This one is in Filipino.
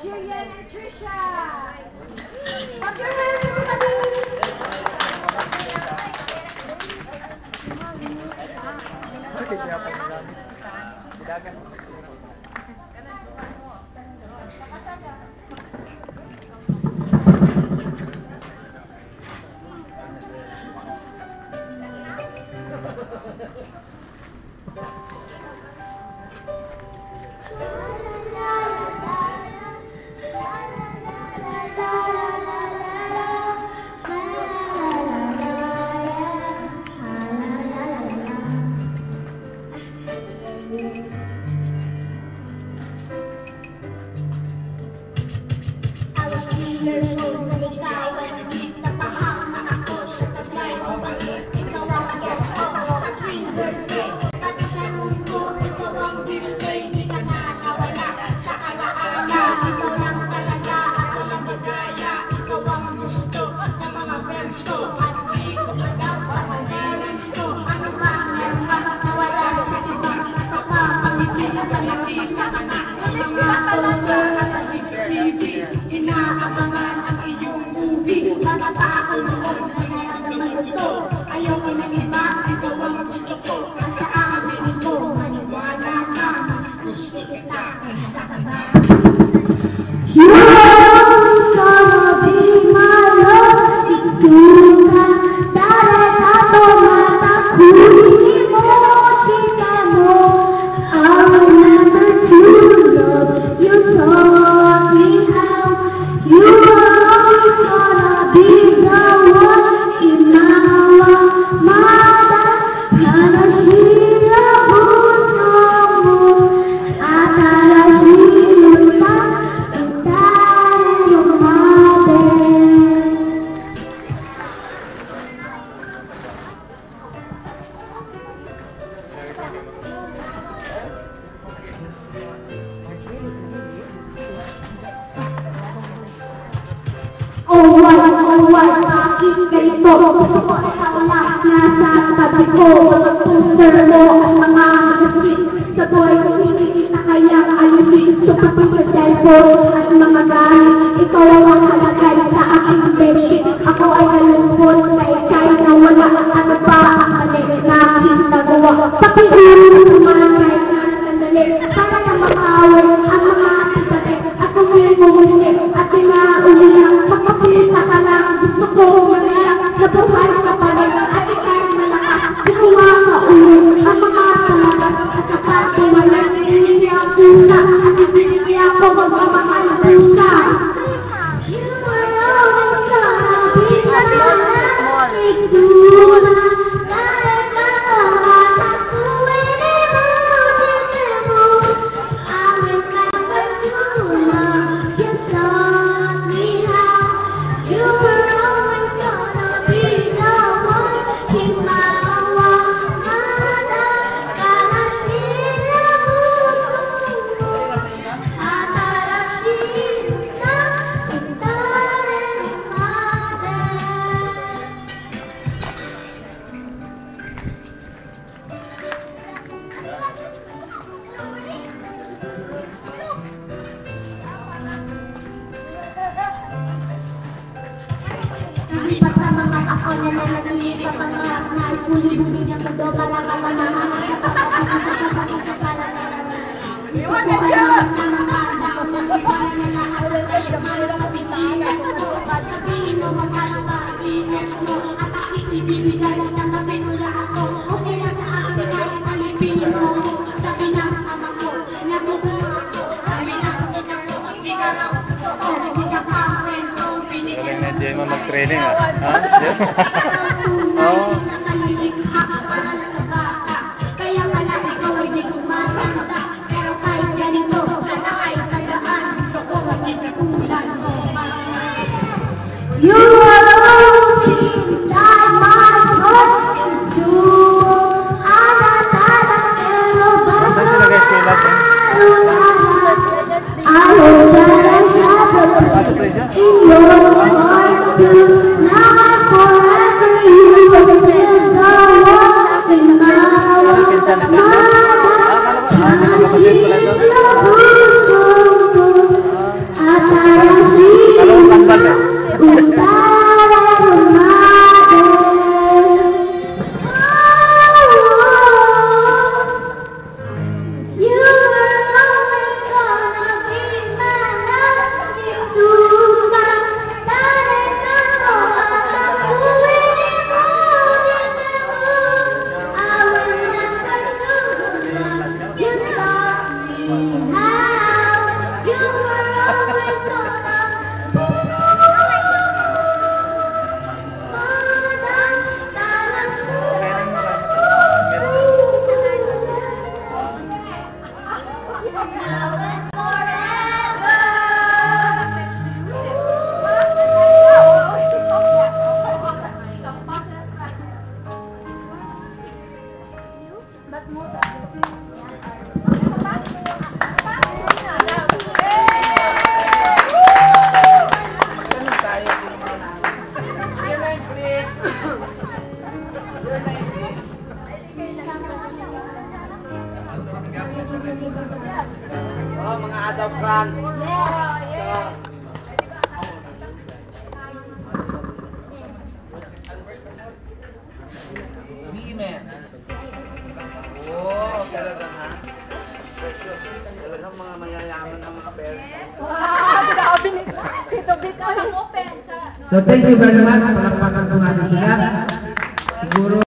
Jillian and Trisha. Put your hands, everybody. Inaabangan ang iyong movie. Mga tao noon, naman gusto. Ayaw ko ng iba, ikaw ang gusto ko. At sa amin ito, maniwala ka. Gusto kita, isa ka ba? You're gonna be my love. Ikuha, dahil ako matakunin mo. Kita mo, I'll never to love you so. Bakit ganito? Gusto ko ikaw lang nasa tabi ko. Mga poster mo at mga magasin. Sa buhay ko hindi na kaya alisin. Sa kapitay ko at mga galing. Ikaw ang halagay sa aking bedsheet. Ako ay nalungkot na ikay na wala. Ano pa ang mali na aking nagawa? Pakiulit naman kahit na sandali. Para na makawal ang mga kapitay. Ako ngayon mumuli at pinaulihan. Magpapilita ka lang. Gusto ko manilang na buhay ka pa rin. At ikay malakas. Di ko makaulit ang mga talaga. At kapag wala hindi ang puna. At hindi ako magmamahal ng puna. You are always gonna be my love. Igduna. Dahil ka mamatak ko inimutin mo. I will never do love you so. You were always gonna be the one. Himawa mana kahasila puso mo. Atarasin na kita rin Lipat sa mga ako na nanagili sa mga nalpuli-buli ng mundo para kalamang Iwan na siya! Sabihin mo magkalapasin mo at akikibibigay ng kapinula ako. Okay lang sa akin kahit alipin mo. Sabi ng ama ko, nagugulo ako. Sabi ng ina ko, hindi ka raw gusto ko. Hindi ka pa kwento, binigyan mo. Hindi mo mag-training ha? Oo. Kaya pala ikaw ay di kumaganda. Pero kahit ganito, sana ay tandaan. Gusto ko magtitipulan mo. You are always inside my heart. You are Ada Fran. B-man. Oh, talaga ha? Talagang mga mayayaman ng mga parents. So thank you very much. Palakpakan po natin sila. Siguro